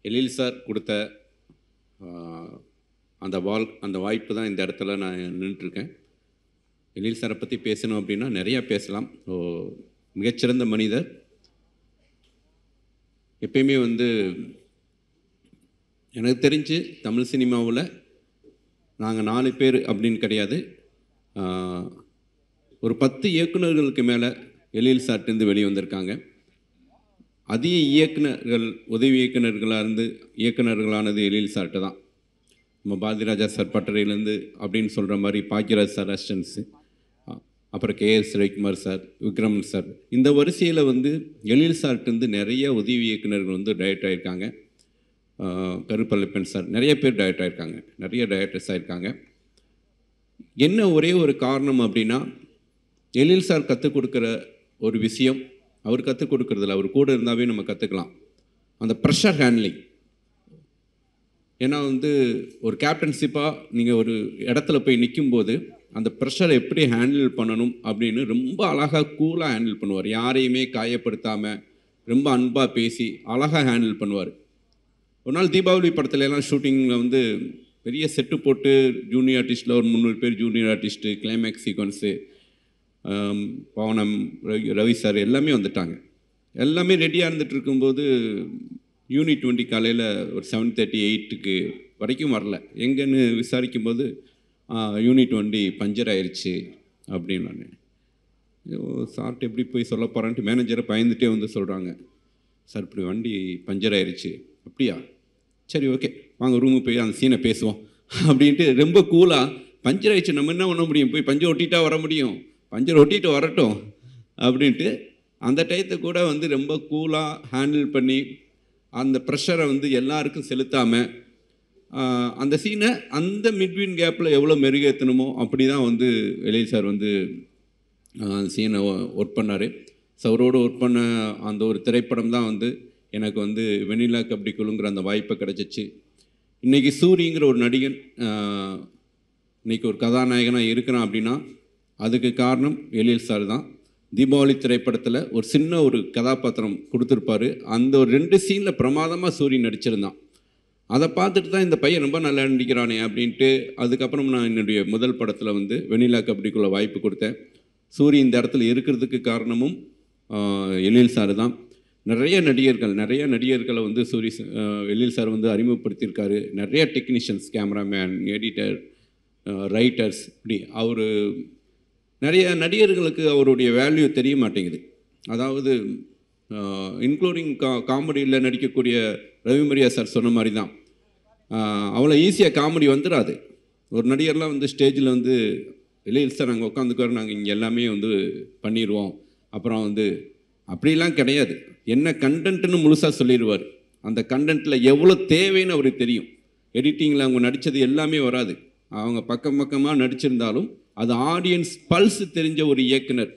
எழில் sir கொடுத்த அந்த வாய்ப்பு தான் இந்த இடத்துல நான் நின்றுட்டுருக்கேன். எழில் சாரை பற்றி பேசணும் அப்படின்னா நிறையா பேசலாம். மிகச்சிறந்த மனிதர். எப்பயுமே எனக்கு தெரிஞ்சு தமிழ் சினிமாவில் நாங்கள் 4 பேர் அப்படின்னு கிடையாது, ஒரு 10 இயக்குநர்களுக்கு மேலே எழில் சார்ட்டேருந்து வெளியே வந்திருக்காங்க. அதிக இயக்குநர்கள் உதவி இயக்குநர்களானது எழில் சார்ட்டு தான். நம்ம பாரதிராஜா சார் பட்டறையிலேருந்து அப்படின்னு சொல்கிற மாதிரி பாக்கியராஜ் சார் அசிஸ்டன்ஸு, அப்புறம் KS Ravikumar sir, Vikraman sir, இந்த வரிசையில் எழில் சார்ட்டேருந்து நிறைய உதவி இயக்குநர்கள் டைரக்ட் ஆகியிருக்காங்க. கருப்பள்ளப்பன் சார், நிறைய பேர் டைரக்ட் ஆகியிருக்காங்க, நிறைய டைரக்டர்ஸ் ஆகியிருக்காங்க. என்ன ஒரே ஒரு காரணம் அப்படின்னா, எழில் சார் கற்றுக் கொடுக்குற ஒரு விஷயம், அவர் கற்றுக் கொடுக்குறதில்ல, அவர் கூட இருந்தாவே நம்ம கற்றுக்கலாம், அந்த ப்ரெஷர் ஹேண்ட்லிங். ஏன்னா ஒரு கேப்டன்ஷிப்பாக நீங்கள் ஒரு இடத்துல போய் நிற்கும்போது அந்த ப்ரெஷரை எப்படி ஹேண்டில் பண்ணணும் அப்படின்னு ரொம்ப அழகாக கூலாக ஹேண்டில் பண்ணுவார். யாரையுமே காயப்படுத்தாமல் ரொம்ப அன்பாக பேசி அழகாக ஹேண்டில் பண்ணுவார். ஒரு நாள் தீபாவளி படத்துலலாம் ஷூட்டிங்கில் பெரிய செட்டு போட்டு ஜூனியர் ஆர்டிஸ்டில் ஒரு 300 பேர் junior artist, climax sequence, Bhavanam, Ravi sir எல்லாமே வந்துட்டாங்க. எல்லாமே ரெடியாக இருந்துகிட்டு இருக்கும்போது யூனிட் 20 காலையில் ஒரு 7:30 8க்கு வரைக்கும் வரல. எங்கன்னு விசாரிக்கும்போது யூனிட் 20 பஞ்சர் ஆயிடுச்சு அப்படின்னு. நான் சார்ட்டு எப்படி போய் சொல்ல போகிறான்ட்டு மேனேஜரை பயந்துகிட்டே சொல்கிறாங்க, சார் இப்படி வண்டி பஞ்சர் ஆயிடுச்சு. அப்படியா, சரி ஓகே வாங்க ரூமுக்கு போய் அந்த சீனை பேசுவோம் அப்படின்ட்டு ரொம்ப கூலாக, பஞ்சர் ஆயிடுச்சு நம்ம என்ன பண்ண முடியும், போய் பஞ்சர் ஒட்டிட்டா வர முடியும், பஞ்சர் ஒட்டிட்டு வரட்டும் அப்படின்ட்டு அந்த டயத்தை கூட ரொம்ப கூலாக ஹேண்டில் பண்ணி அந்த ப்ரெஷரை எல்லாருக்கும் செலுத்தாமல் அந்த சீனை அந்த மிட்வீன் கேப்பில் எவ்வளோ மெருகேற்றணுமோ அப்படி தான் எழில் சார் அந்த சீனை ஒர்க் பண்ணார். ஸோ அவரோடு ஒர்க் பண்ண அந்த ஒரு திரைப்படம் தான் எனக்கு வெண்ணிலா கபடி குழுங்கிற அந்த வாய்ப்பை கிடச்சிச்சு. இன்றைக்கி சூரிங்கிற ஒரு நடிகன் இன்றைக்கி ஒரு கதாநாயகனாக இருக்கிறான் அப்படின்னா அதுக்கு காரணம் எழில் சார் தான். தீபாவளி திரைப்படத்தில் ஒரு சின்ன ஒரு கதாபாத்திரம் கொடுத்துருப்பாரு. அந்த ஒரு 2 சீனில் பிரமாதமாக சூரியன் நடிச்சிருந்தான். அதை பார்த்துட்டு தான் இந்த பையன் ரொம்ப நல்லா நடிக்கிறானே அப்படின்ட்டு அதுக்கப்புறம் நான் என்னுடைய முதல் படத்தில் வெண்ணிலா கபடிக்குள்ளே வாய்ப்பு கொடுத்தேன். சூரிய இந்த இடத்துல இருக்கிறதுக்கு காரணமும் எழில் சார் தான். நிறைய நடிகர்களை எழில் சார் அறிமுகப்படுத்தியிருக்காரு. நிறைய டெக்னீஷியன்ஸ், கேமராமேன், எடிட்டர், ரைட்டர்ஸ், இப்படி அவர் நிறைய நடிகர்களுக்கு அவருடைய வேல்யூ தெரிய மாட்டேங்குது. அதாவது இன்க்ளூடிங் காமெடியில் நடிக்கக்கூடிய ரவிமரியா சார் சொன்ன மாதிரி தான், அவ்வளோ ஈஸியாக காமெடி வந்துடாது. ஒரு நடிகர்லாம் ஸ்டேஜில் எழில் சார் நாங்கள் உட்காந்துக்குவார், நாங்கள் இங்கே எல்லாமே பண்ணிடுவோம், அப்புறம் அப்படிலாம் கிடையாது. என்ன கண்டென்ட்னு முழுசாக சொல்லிடுவார். அந்த கண்டென்ட்டில் எவ்வளோ தேவைன்னு அவருக்கு தெரியும். எடிட்டிங்கில் அவங்க நடித்தது எல்லாமே வராது. அவங்க பக்கமாக நடிச்சிருந்தாலும் அது ஆடியன்ஸ் பல்ஸ் தெரிஞ்ச ஒரு இயக்குனர்.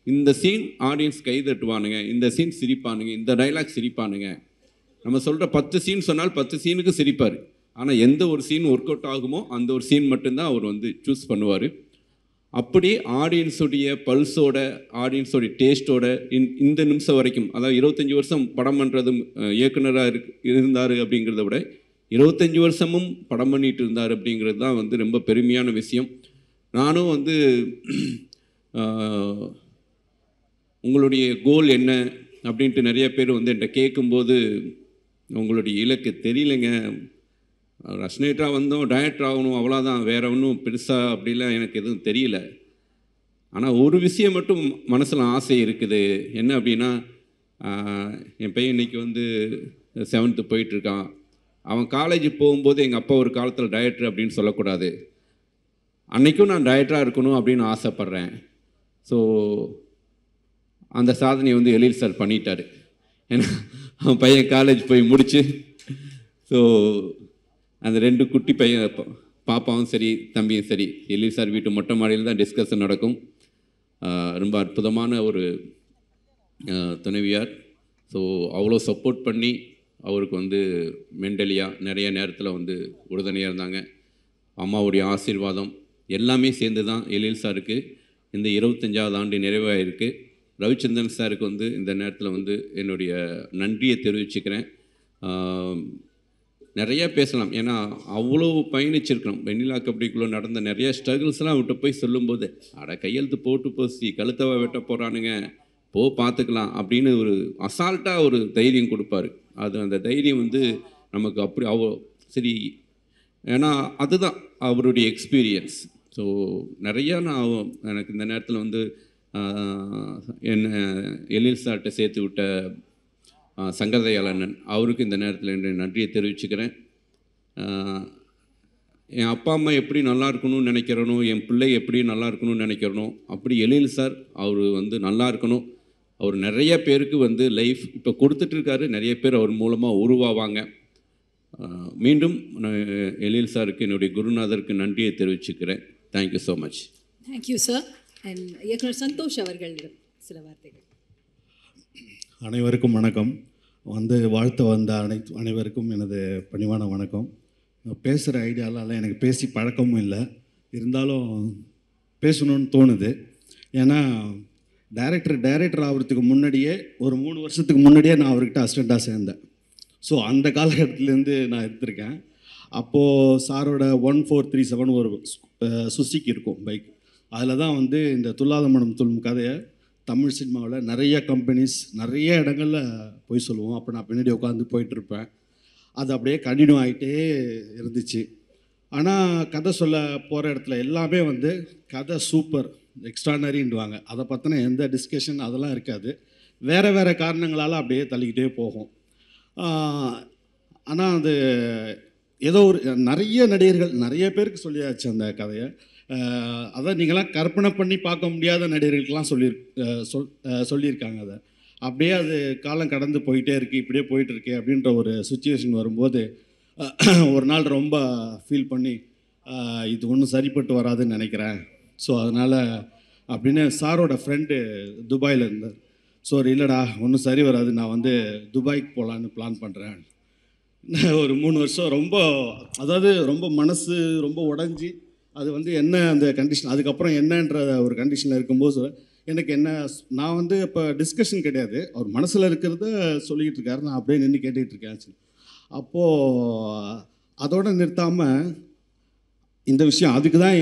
இந்த சீன் ஆடியன்ஸ் கை தட்டுவானுங்க, இந்த சீன் சிரிப்பானுங்க, இந்த டைலாக் சிரிப்பானுங்க. நம்ம சொல்கிற 10 சீன் சொன்னால் 10 சீனுக்கு சிரிப்பார். ஆனால் எந்த ஒரு சீன் ஒர்க் அவுட் ஆகுமோ அந்த ஒரு சீன் மட்டும்தான் அவர் சூஸ் பண்ணுவார். அப்படி ஆடியன்ஸுடைய பல்ஸோட, ஆடியன்ஸோடைய டேஸ்ட்டோட இந்த நிமிஷம் வரைக்கும், அதாவது 25 வருஷம் படம் பண்ணுறதும் இயக்குனராக இருந்தார் அப்படிங்கிறத விட 25 வருஷமும் படம் பண்ணிட்டு இருந்தார் அப்படிங்கிறது தான் ரொம்ப பெருமையான விஷயம். நானும் உங்களுடைய கோல் என்ன அப்படின்ட்டு நிறைய பேர் என்கிட்ட கேட்கும்போது, உங்களுடைய இலக்கு தெரியலைங்க, ரஷ்னேட்டராக வந்தோம், டைரக்டர் ஆகணும், அவ்வளோதான், வேற ஒன்றும் பெருசாக அப்படிலாம் எனக்கு எதுவும் தெரியல. ஆனால் ஒரு விஷயம் மட்டும் மனசில் ஆசை இருக்குது. என்ன அப்படின்னா, என் பையன் இன்றைக்கி 7th போயிட்டுருக்கான். அவன் காலேஜ் போகும்போது எங்கள் அப்பா ஒரு காலத்தில் டைரக்டர் அப்படின்னு சொல்லக்கூடாது, அன்றைக்கும் நான் டைரக்டராக இருக்கணும் அப்படின்னு ஆசைப்பட்றேன். ஸோ அந்த சாதனையை எழில் சார் பண்ணிட்டார். ஏன்னா அவன் பையன் காலேஜ் போய் முடித்து, ஸோ அந்த 2 குட்டி பையன், பாப்பாவும் சரி தம்பியும் சரி, எழில் சார் வீட்டு மொட்டை மாடியில் தான் டிஸ்கஷன் நடக்கும். ரொம்ப அற்புதமான ஒரு துணைவியார். ஸோ அவ்வளோ சப்போர்ட் பண்ணி அவருக்கு மென்டலியாக நிறைய நேரத்தில் உறுதுணையாக இருந்தாங்க. அம்மாவுடைய ஆசீர்வாதம் எல்லாமே சேர்ந்து தான் எழில் சாருக்கு இந்த 25வது ஆண்டு நிறைவாயிருக்கு. ரவிச்சந்திரன் சாருக்கு இந்த நேரத்தில் என்னுடைய நன்றியை தெரிவிச்சுக்கிறேன். நிறைய பேசலாம். ஏன்னா அவ்வளோ பயணிச்சிருக்கிறோம். வெண்ணிலா கபடிக்குள்ளே நடந்த நிறைய ஸ்ட்ரகிள்ஸ்லாம் அவர்கிட்ட போய் சொல்லும்போது, அட கையெழுத்து போட்டு போசி கழுத்தவ வெட்ட போகிறானுங்க, போ பார்த்துக்கலாம் அப்படின்னு ஒரு அசால்ட்டாக ஒரு தைரியம் கொடுப்பாரு. அது அந்த தைரியம் வந்து நமக்கு அப்படி சரி, ஏன்னா அதுதான் அவருடைய எக்ஸ்பீரியன்ஸ். ஸோ நிறையா எனக்கு இந்த நேரத்தில் வந்து என்ன எழில் சார்கிட்ட சேர்த்து விட்ட சங்கரதயாளன் அவருக்கு இந்த நேரத்தில் என்னுடைய நன்றியை தெரிவிச்சுக்கிறேன். என் அப்பா அம்மா எப்படி நல்லா இருக்கணும்னு நினைக்கிறனோ, என் பிள்ளை எப்படி நல்லா இருக்கணும்னு நினைக்கிறனோ, அப்படி எழில் சார் அவர் வந்து நல்லா இருக்கணும். அவர் நிறைய பேருக்கு வந்து லைஃப் இப்போ கொடுத்துட்ருக்காரு. நிறைய பேர் அவர் மூலமாக உருவாவாங்க. மீண்டும் எழில் சாருக்கு என்னுடைய குருநாதருக்கு நன்றியை தெரிவிச்சுக்கிறேன். Thank you so much. Thank you sir. And இயக்குனர் சந்தோஷ் அவர்கள் சில வார்த்தைகள். அனைவருக்கும் வணக்கம். வாழ்த்து வந்த அனைவருக்கும் எனது பணிவான வணக்கம். பேசுகிற ஐடியாலாம் எனக்கு பேசி பழக்கமும் இல்லை, இருந்தாலும் பேசணும்னு தோணுது. ஏன்னா டைரக்டர் ஆகிறதுக்கு முன்னாடியே ஒரு 3 வருஷத்துக்கு முன்னாடியே நான் அவர்கிட்ட அசிஸ்டண்ட்டாக சேர்ந்தேன். ஸோ அந்த காலகட்டத்துலேருந்து நான் எடுத்திருக்கேன். அப்போது சாரோட 1437 ஒரு சுசுக்கி இருக்கும் பைக். அதில் தான் இந்த துல்லாத மனம் துள்ளும் கதையை தமிழ் சினிமாவில் நிறைய கம்பெனிஸ் நிறைய இடங்களில் போய் சொல்லுவோம். அப்போ நான் பின்னாடி உட்காந்து போயிட்டுருப்பேன். அது அப்படியே கண்டினியூ ஆகிட்டே இருந்துச்சு. ஆனால் கதை சொல்ல போகிற இடத்துல எல்லாமே கதை சூப்பர் எக்ஸ்ட்ரானரின்னுவாங்க. அதை பற்றின எந்த டிஸ்கஷன் அதெல்லாம் இருக்காது. வேறு காரணங்களால் அப்படியே தள்ளிக்கிட்டே போகும். ஆனால் அது ஏதோ ஒரு நிறைய நடிகர்கள் நிறைய பேருக்கு சொல்லியாச்சு அந்த கதையை. அதான் நீங்களாம் கற்பனை பண்ணி பார்க்க முடியாத நடிகர்களுக்கெல்லாம் சொல்லியிருக்காங்க. அதை அப்படியே அது காலம் கடந்து போயிட்டே இருக்குது, இப்படியே போயிட்டுருக்கு அப்படின்ற ஒரு சுச்சுவேஷன் வரும்போது ஒரு நாள் ரொம்ப ஃபீல் பண்ணி இது ஒன்றும் சரிப்பட்டு வராதுன்னு நினைக்கிறேன். ஸோ அதனால் அப்படின்னு சாரோட ஃப்ரெண்டு துபாயில் இருந்தார். ஸோ இல்லைடா ஒன்றும் சரி வராது, நான் துபாய்க்கு போகலான்னு பிளான் பண்ணுறேன். ஒரு 3 வருஷம் ரொம்ப மனசு ரொம்ப உடஞ்சி அது என்ன அந்த கண்டிஷன் அதுக்கப்புறம் என்னன்ற ஒரு கண்டிஷனில் இருக்கும்போது எனக்கு என்ன நான் இப்போ டிஸ்கஷன் கிடையாது, அவர் மனசில் இருக்கிறத சொல்லிக்கிட்டு இருக்காரு, நான் அப்படியே நின்று கேட்டுக்கிட்டு இருக்கேன். அப்போது அதோடு நிறுத்தாமல் இந்த விஷயம் அதுக்கு தான்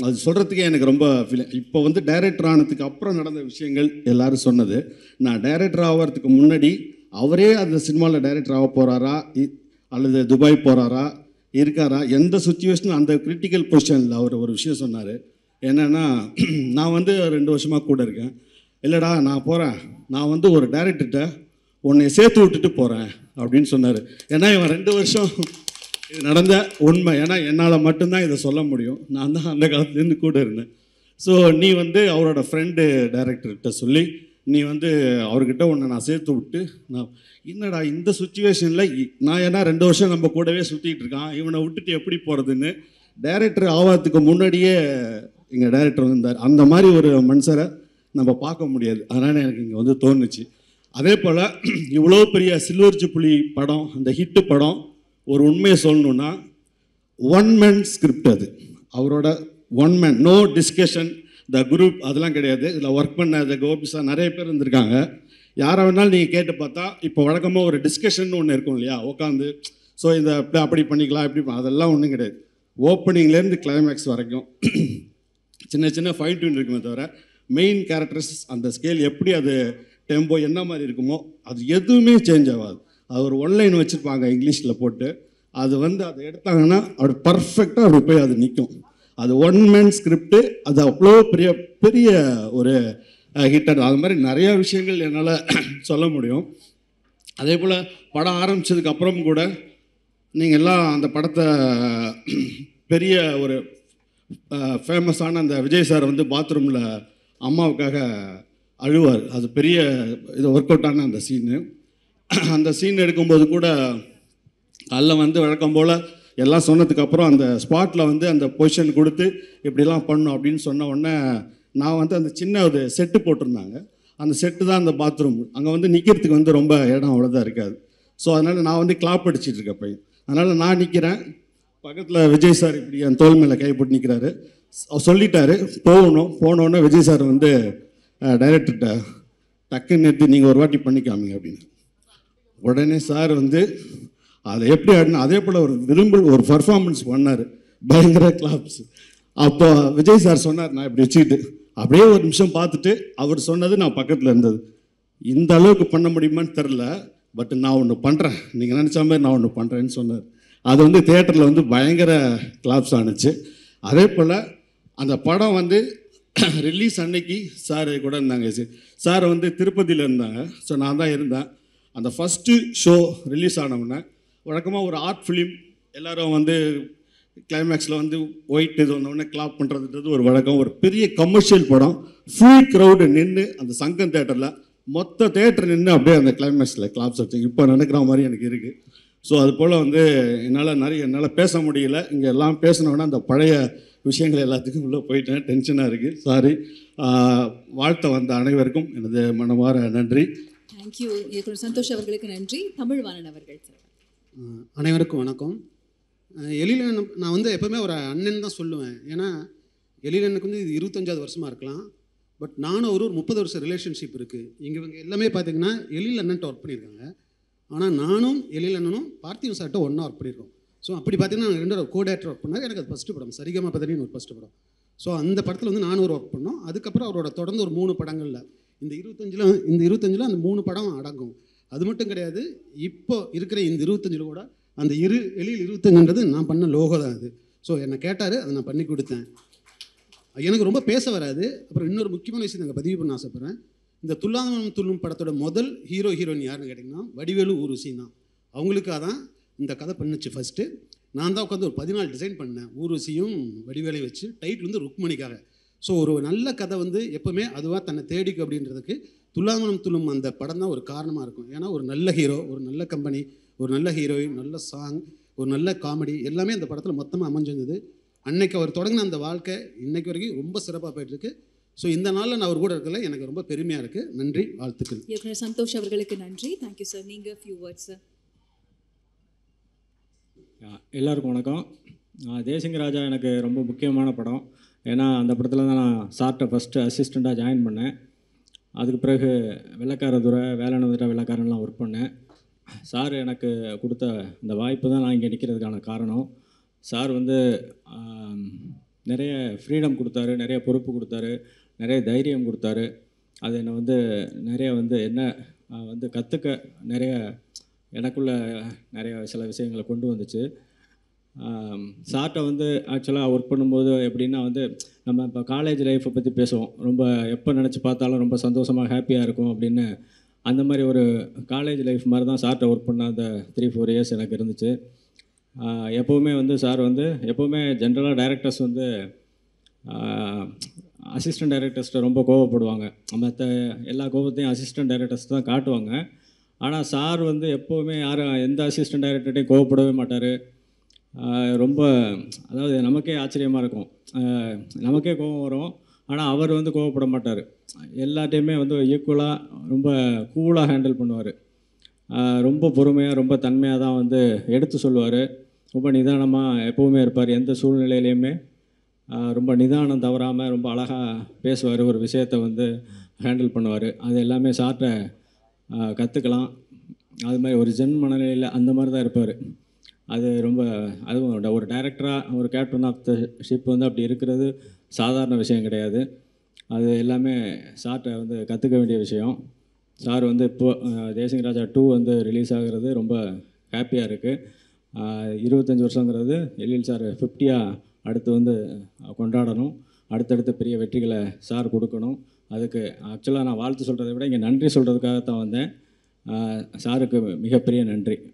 அது சொல்கிறதுக்கே எனக்கு ரொம்ப இப்போ டைரக்டர் ஆனதுக்கு அப்புறம் நடந்த விஷயங்கள் எல்லோரும் சொன்னது. நான் டைரக்டர் ஆகிறதுக்கு முன்னாடி அவரே அந்த சினிமாவில் டைரக்டர் ஆக போகிறாரா அல்லது துபாய் போகிறாரா இருக்காரா, எந்த சுச்சுவேஷனும் அந்த கிரிட்டிக்கல் பொசிஷனில் அவர் ஒரு விஷயம் சொன்னார். என்னென்னா நான் 2 வருஷமாக கூட இருக்கேன், இல்லைடா நான் போகிறேன், நான் ஒரு டைரக்டர்கிட்ட உன்னை சேர்த்து விட்டுட்டு போகிறேன் அப்படின்னு சொன்னார். ஏன்னா இவன் 2 வருஷம் இது நடந்த உண்மை. ஏன்னா என்னால் மட்டும்தான் இதை சொல்ல முடியும், நான் தான் அந்த காலத்துலேருந்து கூட இருந்தேன். ஸோ நீ அவரோட ஃப்ரெண்டு டைரக்டர்கிட்ட சொல்லி நீ அவர்கிட்ட உன்னை நான் சேர்த்து விட்டு நான் என்னடா இந்த சுச்சுவேஷனில் நான் ஏன்னா 2 வருஷம் நம்ம கூடவே சுற்றிட்டு இருக்கான், இவனை விட்டுட்டு எப்படி போகிறதுன்னு டைரக்டர் ஆகிறதுக்கு முன்னாடியே எங்கள் டைரக்டர் வந்தார். அந்த மாதிரி ஒரு மனுஷரை நம்ம பார்க்க முடியாது. அதனால் எனக்கு இங்கே தோணுச்சு. அதே போல் இவ்வளோ பெரிய சில்வர் ஜூப்ளி படம், அந்த ஹிட்டு படம், ஒரு உண்மையை சொல்லணுன்னா 1 மேன் ஸ்கிரிப்ட். அது அவரோட 1 man, no discussion, the group அதெல்லாம் கிடையாது. இதில் ஒர்க் பண்ண த கோபிஸாக நிறைய பேர் இருந்திருக்காங்க. யாரை வேணாலும் நீங்கள் கேட்டு பார்த்தா இப்போ வழக்கமாக ஒரு டிஸ்கஷன் ஒன்று இருக்கும் இல்லையா, உட்காந்து ஸோ இந்த அப்படி பண்ணிக்கலாம் இப்படி அதெல்லாம் ஒன்றும் கிடையாது. ஓப்பனிங்லேருந்து கிளைமேக்ஸ் வரைக்கும் சின்ன சின்ன ஃபைட் இருக்குமே தவிர மெயின் கேரக்டர்ஸ் அந்த ஸ்கேல் எப்படி அது டெம்போ என்ன மாதிரி இருக்குமோ அது எதுவுமே சேஞ்ச் ஆகாது. அது ஒரு ஒன்லைன் வச்சுருப்பாங்க இங்கிலீஷில் போட்டு, அது அதை எடுத்தாங்கன்னா அப்படி பர்ஃபெக்டாக அப்படி போய் அது நிற்கும். அது 1 மேன் ஸ்கிரிப்டு, அது அவ்வளோ பெரிய பெரிய ஒரு ஹிட்டர். அது மாதிரி நிறையா விஷயங்கள் என்னால் சொல்ல முடியும். அதே போல் படம் ஆரம்பித்ததுக்கப்புறம் கூட நீங்கள் எல்லாம் அந்த படத்தை பெரிய ஒரு ஃபேமஸான அந்த விஜய் சார் பாத்ரூமில் அம்மாவுக்காக அழுவார். அது பெரிய இது ஒர்க் அவுட் ஆன அந்த சீனு. அந்த சீன் எடுக்கும்போது கூட அதில் வழக்கம் போல் எல்லாம் சொன்னதுக்கப்புறம் அந்த ஸ்பாட்டில் அந்த பொசிஷன் கொடுத்து இப்படிலாம் பண்ணும் அப்படின்னு சொன்ன உடனே நான் அந்த சின்ன ஒரு செட்டு போட்டிருந்தாங்க, அந்த செட்டு தான் அந்த பாத்ரூம். அங்கே நிற்கிறதுக்கு ரொம்ப இடம் அவ்வளோதான் இருக்காது. ஸோ அதனால் நான் கிளாப் அடிச்சிட்டு இருக்கேன் பையன். அதனால் நான் நிற்கிறேன், பக்கத்தில் விஜய் சார் இப்படி என் தோல் மேலே கை போட்டு நிற்கிறாரு. சொல்லிட்டாரு போனோன்னே விஜய் சார் டைரக்டர்கிட்ட டக்குன்னு நிறுத்தி நீங்கள் ஒரு வாட்டி பண்ணிக்காமீங்க அப்படின்னு. உடனே சார் வந்து அதை எப்படி ஆடினா அதே போல் ஒரு விரும்பல் ஒரு பர்ஃபார்மன்ஸ் பண்ணார், பயங்கர கிளாப்ஸ். அப்போ விஜய் சார் சொன்னார், நான் இப்படி வச்சுக்கிட்டு அப்படியே ஒரு நிமிஷம் பார்த்துட்டு அவர் சொன்னது நான் பக்கத்தில் இருந்தது. இந்த அளவுக்கு பண்ண முடியுமான்னு தெரில, பட் நான் ஒன்று பண்ணுறேன், நீங்கள் நினச்ச மாதிரி நான் ஒன்று பண்ணுறேன்னு சொன்னார். அது வந்து தியேட்டரில் வந்து பயங்கர கிளாப்ஸ் ஆணுச்சு. அதே போல் அந்த படம் வந்து ரிலீஸ் அன்னைக்கு சார் கூட இருந்தாங்க. சார் வந்து திருப்பதியில் இருந்தாங்க, ஸோ நான் தான் இருந்தேன். அந்த ஃபஸ்ட்டு ஷோ ரிலீஸ் ஆனவுடனே வழக்கமாக ஒரு ஆர்ட் ஃபிலிம் எல்லோரும் வந்து கிளைமேக்ஸில் வந்து ஒயிட் இது வந்தோடனே கிளாப் பண்ணுறதுன்றது ஒரு வழக்கம். ஒரு பெரிய கமர்ஷியல் படம் ஃபுல் க்ரௌடு நின்று அந்த சங்கம் தேட்டரில் மொத்த தேட்டர் நின்று அப்படியே அந்த கிளைமேக்ஸில் கிளாப்ஸ் வச்சு இப்போ நினைக்கிற மாதிரி எனக்கு இருக்குது. ஸோ அது போல் வந்து என்னால் பேச முடியல. இங்கே எல்லாம் பேசினோன்னா அந்த பழைய விஷயங்கள் எல்லாத்துக்கும் உள்ளே போயிட்டேன், டென்ஷனாக இருக்குது, சாரி. வாழ்த்த வந்த அனைவருக்கும் எனது மனமார நன்றி. தேங்க்யூ இயக்குனர் சந்தோஷ் அவர்களுக்கு நன்றி. தமிழ்வாணன் அவர்கள் சார். அனைவருக்கும் வணக்கம். எழிலன் நான் வந்து எப்போவுமே ஒரு அண்ணன் தான் சொல்லுவேன். ஏன்னா எழிலனுக்கு வந்து இது 25வது வருஷமாக இருக்கலாம், பட் நானும் ஒரு 30 வருஷம் ரிலேஷன்ஷிப் இருக்குது. இவங்க எல்லாமே பார்த்திங்கன்னா எழில் அண்ணன்ட்ட ஒர்க் பண்ணியிருக்காங்க. ஆனால் நானும் எழில் அண்ணனும் பார்த்திவன் சார்கிட்ட ஒன்றா ஒர்க் பண்ணியிருக்கோம். ஸோ அப்படி பார்த்தீங்கன்னா நாங்கள் 2 கோ-டேரக்டர் ஒர்க் பண்ணார். எனக்கு அது ஃபஸ்ட்டு படம், சரிகமா பதனின்னு ஒரு ஃபஸ்ட்டு படம். ஸோ அந்த படத்தில் வந்து நானும் ஒரு ஒர்க் பண்ணோம். அதுக்கப்புறம் அவரோட தொடர்ந்து ஒரு 3 படங்களில் இந்த 25ல் அந்த 3 படம் அடங்கும். அது மட்டும் கிடையாது, இப்போ இருக்கிற இந்த 25ல் கூட அந்த எழில் 25ன்றது நான் பண்ண லோகோ தான் அது. ஸோ என்னை கேட்டார், அதை நான் பண்ணி கொடுத்தேன். எனக்கு ரொம்ப பேச வராது. அப்புறம் இன்னொரு முக்கியமான விஷயம் நாங்கள் பதிவு பண்ண ஆசைப்பட்றேன். இந்த துல்லாதமனம் துள்ளும் படத்தோட முதல் ஹீரோயின் யாருன்னு கேட்டிங்கன்னா வடிவேலு ஊர்வசி தான். அவங்களுக்காக தான் இந்த கதை பண்ணுச்சு. ஃபஸ்ட்டு நான் தான் உட்காந்து ஒரு 14 டிசைன் பண்ணேன், ஊர்வசியும் வடிவேலையும் வச்சு. டைட்டில் வந்து ருக்மணிக்காக. ஸோ ஒரு நல்ல கதை வந்து எப்போவுமே அதுவாக தன்னை தேடிக்கும் அப்படின்றதுக்கு துல்லாதமனம் துள்ளும் அந்த படம் தான் ஒரு காரணமாக இருக்கும். ஏன்னா ஒரு நல்ல ஹீரோ, ஒரு நல்ல கம்பெனி, ஒரு நல்ல ஹீரோயின், நல்ல சாங், ஒரு நல்ல காமெடி எல்லாமே அந்த படத்தில் மொத்தமாக அமைஞ்சிருந்தது. அன்னைக்கு அவர் தொடங்கின அந்த வாழ்க்கை இன்னைக்கு வரைக்கும் ரொம்ப சிறப்பாக போயிட்டுருக்கு. ஸோ இந்த நாளில் நான் அவர் கூட இருக்கல, எனக்கு ரொம்ப பெருமையாக இருக்குது. நன்றி, வாழ்த்துக்கள். இயக்குனர் சந்தோஷ் அவர்களுக்கு நன்றி. Thank you sir. நீங்கள் ஃபியூ வேர்ட்ஸ் சார். எல்லாருக்கும் வணக்கம். தேசிங்க ராஜா எனக்கு ரொம்ப முக்கியமான படம். ஏன்னா அந்த படத்தில் தான் நான் சார்ட்டை ஃபஸ்ட்டு அசிஸ்டண்ட்டாக ஜாயின் பண்ணேன். அதுக்கு பிறகு வெள்ளைக்காரதுரை, வேலைன்னு வந்துட்டால் வெள்ளைக்காரன்லாம் ஒர்க் பண்ணேன். சார் எனக்கு கொடுத்த இந்த வாய்ப்பு தான் நான் இங்கே நிற்கிறதுக்கான காரணம். சார் வந்து நிறைய ஃப்ரீடம் கொடுத்தாரு, நிறைய பொறுப்பு கொடுத்தாரு, நிறைய தைரியம் கொடுத்தாரு. அது என்னை வந்து நிறைய வந்து என்ன வந்து கற்றுக்க நிறைய எனக்குள்ள நிறைய சில விஷயங்களை கொண்டு வந்துச்சு. சார்ட்டை வந்து ஆக்சுவலாக ஒர்க் பண்ணும்போது எப்படின்னா வந்து நம்ம இப்போ காலேஜ் லைஃப்பை பற்றி பேசுவோம், ரொம்ப எப்போ நினச்சி பார்த்தாலும் ரொம்ப சந்தோஷமாக ஹாப்பியாக இருக்கும் அப்படின்னு. அந்த மாதிரி ஒரு காலேஜ் லைஃப் மாதிரி தான் சார்ட்டை ஒர்க் பண்ண அந்த 3-4 இயர்ஸ் எனக்கு இருந்துச்சு. எப்போவுமே வந்து சார் வந்து எப்போவுமே ஜென்ரலாக டைரக்டர்ஸ் வந்து அசிஸ்டன்ட் டைரக்டர்ஸ்கிட்ட ரொம்ப கோவப்படுவாங்க. மற்ற எல்லா கோபத்தையும் அசிஸ்டன்ட் டைரக்டர்ஸ் தான் காட்டுவாங்க. ஆனால் சார் வந்து எப்போவுமே யாரும் எந்த அசிஸ்டன்ட் டைரக்டர்கிட்டையும் கோவப்படவே மாட்டார். ரொம்ப அதாவது நமக்கே ஆச்சரியமாக இருக்கும். நமக்கே கோபம் வரும், ஆனால் அவர் வந்து கோவப்பட மாட்டார். எல்லாத்தையுமே வந்து ஈக்குவலாக ரொம்ப கூலாக ஹேண்டில் பண்ணுவார். ரொம்ப பொறுமையாக ரொம்ப தன்மையாக தான் வந்து எடுத்து சொல்லுவார். ரொம்ப நிதானமாக எப்போவுமே இருப்பார். எந்த சூழ்நிலையிலையுமே ரொம்ப நிதானம் தவறாமல் ரொம்ப அழகாக பேசுவார். ஒரு விஷயத்தை வந்து ஹேண்டில் பண்ணுவார். அது எல்லாமே சார்ட்டை கற்றுக்கலாம். அது மாதிரி ஒரு மனநிலையில் அந்த மாதிரி தான் இருப்பார். அது ரொம்ப அதுவும் ஒரு டைரக்டராக ஒரு கேப்டன் ஆஃப் த ஷிப் வந்து அப்படி இருக்கிறது சாதாரண விஷயம் கிடையாது. அது எல்லாமே சார்ட்டை வந்து கற்றுக்க வேண்டிய விஷயம். சார் வந்து இப்போது தேசிங்க ராஜா 2 வந்து ரிலீஸ் ஆகிறது ரொம்ப ஹாப்பியாக இருக்குது. 25 வருஷங்கிறது எழில் சார் 50யாக அடுத்து வந்து கொண்டாடணும். அடுத்தடுத்த பெரிய வெற்றிகளை சார் கொடுக்கணும். அதுக்கு ஆக்சுவலாக நான் வாழ்த்து சொல்கிறத விட இங்கே நன்றி சொல்கிறதுக்காக தான் வந்தேன். சாருக்கு மிகப்பெரிய நன்றி.